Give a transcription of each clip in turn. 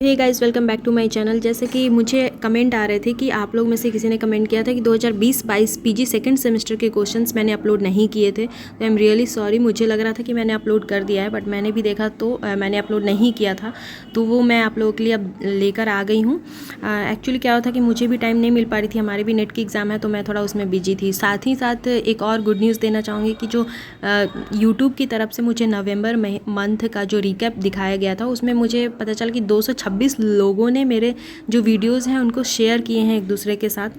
Hey guys, welcome back to my channel. जैसे कि मुझे कमेंट आ रहे थे कि आप लोग में से किसी ने कमेंट किया था कि 2020-22 पीजी सेकंड सेमेस्टर के क्वेश्चंस मैंने अपलोड नहीं किए थे। तो आई एम रियली सॉरी। मुझे लग रहा था कि मैंने अपलोड कर दिया है, बट मैंने भी देखा तो मैंने अपलोड नहीं किया था। तो वो मैं आप लोगों के लिए अब लेकर आ गई हूँ। एक्चुअली क्या हुआ था कि मुझे भी टाइम नहीं मिल पा रही थी, हमारे भी नेट की एग्ज़ाम है, तो मैं थोड़ा उसमें बिजी थी। साथ ही साथ एक और गुड न्यूज़ देना चाहूँगी कि जो यूट्यूब की तरफ से मुझे नवंबर मंथ का जो रिकैप दिखाया गया था, उसमें मुझे पता चला कि 226 लोगों ने मेरे जो वीडियोस हैं उनको शेयर किए हैं एक दूसरे के साथ।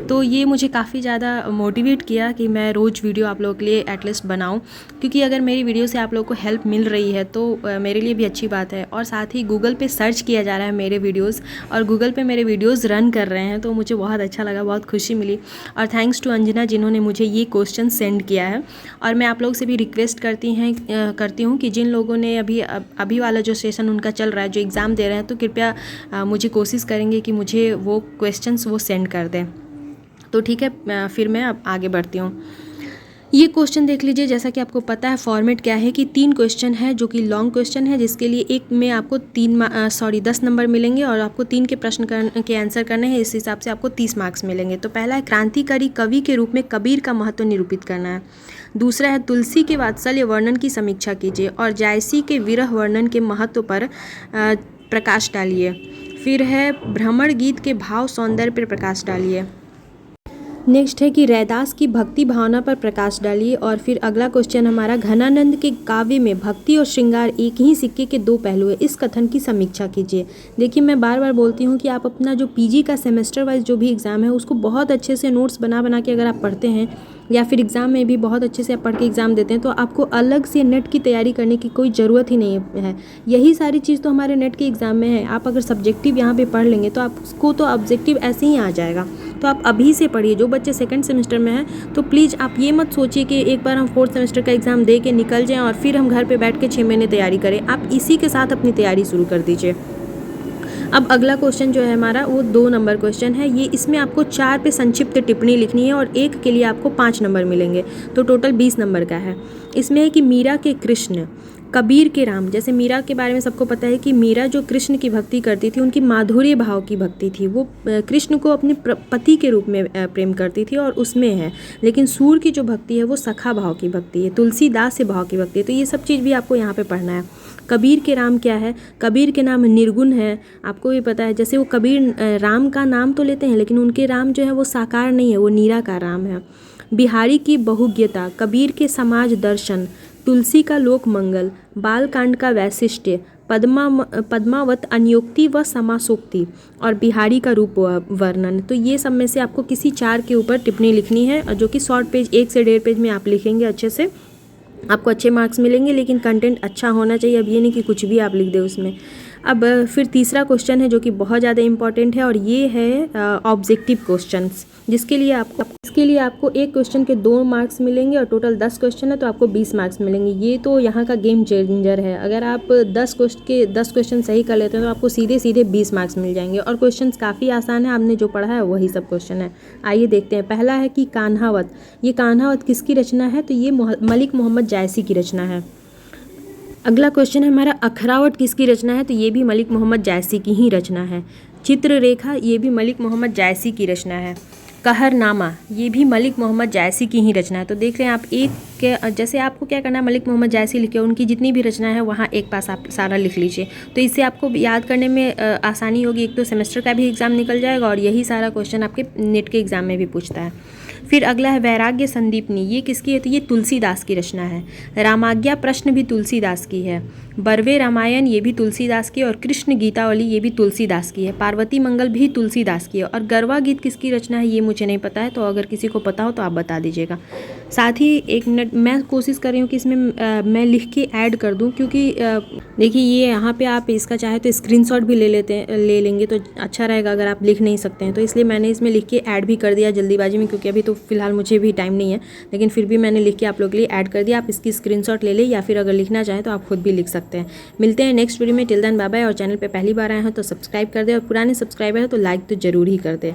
तो ये मुझे काफ़ी ज़्यादा मोटिवेट किया कि मैं रोज़ वीडियो आप लोगों के लिए एटलीस्ट बनाऊं, क्योंकि अगर मेरी वीडियो से आप लोगों को हेल्प मिल रही है तो मेरे लिए भी अच्छी बात है। और साथ ही गूगल पे सर्च किया जा रहा है मेरे वीडियोज़, और गूगल पे मेरे वीडियोज़ रन कर रहे हैं, तो मुझे बहुत अच्छा लगा, बहुत खुशी मिली। और थैंक्स टू अंजना जिन्होंने मुझे ये क्वेश्चन सेंड किया है। और मैं आप लोग से भी रिक्वेस्ट करती हूँ कि जिन लोगों ने अभी वाला जो सेशन उनका चल रहा है, जो एग्ज़ाम दे रहे हैं, तो कृपया मुझे कोशिश करेंगे कि मुझे वो क्वेश्चंस वो सेंड कर दें। तो ठीक है, फिर मैं अब आगे बढ़ती हूँ। ये क्वेश्चन देख लीजिए। जैसा कि आपको पता है फॉर्मेट क्या है कि 3 क्वेश्चन है जो कि लॉन्ग क्वेश्चन है, जिसके लिए एक में आपको 10 नंबर मिलेंगे और आपको 3 के प्रश्न के आंसर करने हैं। इस हिसाब से आपको 30 मार्क्स मिलेंगे। तो पहला है क्रांतिकारी कवि के रूप में कबीर का महत्व निरूपित करना है। दूसरा है तुलसी के वात्सल्य वर्णन की समीक्षा कीजिए। और जायसी के विरह वर्णन के महत्व पर प्रकाश डालिए। फिर है भ्रमर गीत के भाव सौंदर्य पर प्रकाश डालिए। नेक्स्ट है कि रैदास की भक्ति भावना पर प्रकाश डालिए। और फिर अगला क्वेश्चन हमारा, घनानंद के काव्य में भक्ति और श्रृंगार एक ही सिक्के के 2 पहलू है, इस कथन की समीक्षा कीजिए। देखिए, मैं बार बार बोलती हूँ कि आप अपना जो पीजी का सेमेस्टर वाइज जो भी एग्ज़ाम है उसको बहुत अच्छे से नोट्स बना के अगर आप पढ़ते हैं, या फिर एग्ज़ाम में भी बहुत अच्छे से आप पढ़ के एग्ज़ाम देते हैं, तो आपको अलग से नेट की तैयारी करने की कोई ज़रूरत ही नहीं है। यही सारी चीज़ तो हमारे नेट के एग्ज़ाम में है। आप अगर सब्जेक्टिव यहाँ पे पढ़ लेंगे तो आपको तो ऑब्जेक्टिव ऐसे ही आ जाएगा। तो आप अभी से पढ़िए। जो बच्चे सेकंड सेमेस्टर में हैं, तो प्लीज़ आप ये मत सोचिए कि एक बार हम 4th सेमेस्टर का एग्ज़ाम दे के निकल जाएँ और फिर हम घर पे बैठ के 6 महीने तैयारी करें। आप इसी के साथ अपनी तैयारी शुरू कर दीजिए। अब अगला क्वेश्चन जो है हमारा, वो 2 नंबर क्वेश्चन है। ये इसमें आपको 4 पे संक्षिप्त टिप्पणी लिखनी है और एक के लिए आपको 5 नंबर मिलेंगे, तो टोटल 20 नंबर का है। इसमें है कि मीरा के कृष्ण, कबीर के राम। जैसे मीरा के बारे में सबको पता है कि मीरा जो कृष्ण की भक्ति करती थी, उनकी माधुर्य भाव की भक्ति थी। वो कृष्ण को अपने पति के रूप में प्रेम करती थी और उसमें है। लेकिन सूर की जो भक्ति है वो सखा भाव की भक्ति है, तुलसीदास से भाव की भक्ति है। तो ये सब चीज़ भी आपको यहाँ पे पढ़ना है। कबीर के राम क्या है? कबीर के नाम निर्गुण है, आपको भी पता है। जैसे वो कबीर राम का नाम तो लेते हैं, लेकिन उनके राम जो है वो साकार नहीं है, वो निराकार राम है। बिहारी की बहुज्ञता, कबीर के समाज दर्शन, तुलसी का लोक मंगल, बालकांड का वैशिष्ट्य, पद्मावत अन्योक्ति व समासोक्ति, और बिहारी का रूप वर्णन। तो ये सब में से आपको किसी 4 के ऊपर टिप्पणी लिखनी है, जो कि शॉर्ट पेज 1 से 1.5 पेज में आप लिखेंगे अच्छे से, आपको अच्छे मार्क्स मिलेंगे। लेकिन कंटेंट अच्छा होना चाहिए। अब ये नहीं कि कुछ भी आप लिख दें उसमें। अब फिर तीसरा क्वेश्चन है जो कि बहुत ज़्यादा इंपॉर्टेंट है, और ये है ऑब्जेक्टिव क्वेश्चंस, जिसके लिए आपको एक क्वेश्चन के 2 मार्क्स मिलेंगे और टोटल 10 क्वेश्चन है तो आपको 20 मार्क्स मिलेंगे। ये तो यहाँ का गेम चेंजर है। अगर आप 10 क्वेश्चन सही कर लेते हैं तो आपको सीधे 20 मार्क्स मिल जाएंगे। और क्वेश्चंस काफ़ी आसान है, आपने जो पढ़ा है वही सब क्वेश्चन है। आइए देखते हैं। पहला है कि कान्हावत। ये कान्हावत किसकी रचना है? तो ये मलिक मोहम्मद जायसी की रचना है। अगला क्वेश्चन है हमारा, अखरावट किसकी रचना है? तो ये भी मलिक मोहम्मद जायसी की ही रचना है। चित्ररेखा, ये भी मलिक मोहम्मद जायसी की रचना है। कहरनामा, ये भी मलिक मोहम्मद जायसी की ही रचना है। तो देख रहे हैं आप, एक के जैसे आपको क्या करना है, मलिक मोहम्मद जायसी लिखे, उनकी जितनी भी रचना है वहाँ एक पास आप सारा लिख लीजिए। तो इससे आपको याद करने में आसानी होगी। एक तो सेमेस्टर का भी एग्ज़ाम निकल जाएगा और यही सारा क्वेश्चन आपके नेट के एग्ज़ाम में भी पूछता है। फिर अगला है वैराग्य संदीपनी। ये किसकी है? तो ये तुलसीदास की रचना है। रामाज्ञा प्रश्न भी तुलसीदास की है। बरवे रामायण, ये भी तुलसीदास की है। और कृष्ण गीतावली, ये भी तुलसीदास की है। पार्वती मंगल भी तुलसीदास की है। और गरवा गीत किसकी रचना है ये मुझे नहीं पता है, तो अगर किसी को पता हो तो आप बता दीजिएगा। साथ ही 1 मिनट मैं कोशिश कर रही हूँ कि इसमें मैं लिख के ऐड कर दूँ, क्योंकि देखिए ये यहाँ पे आप इसका चाहे तो स्क्रीनशॉट भी ले लेंगे तो अच्छा रहेगा अगर आप लिख नहीं सकते हैं। तो इसलिए मैंने इसमें लिख के ऐड भी कर दिया जल्दीबाजी में, क्योंकि अभी तो फिलहाल मुझे भी टाइम नहीं है, लेकिन फिर भी मैंने लिख के आप लोग के लिए ऐड कर दिया। आप इसकी स्क्रीनशॉट ले लें, या फिर अगर लिखना चाहें तो आप खुद भी लिख सकते हैं। मिलते हैं नेक्स्ट वीडियो में। Till then bye bye. और चैनल पे पहली बार आए हैं तो सब्सक्राइब कर दें, और पुराने सब्सक्राइबर हैं तो लाइक तो ज़रूर ही कर दें।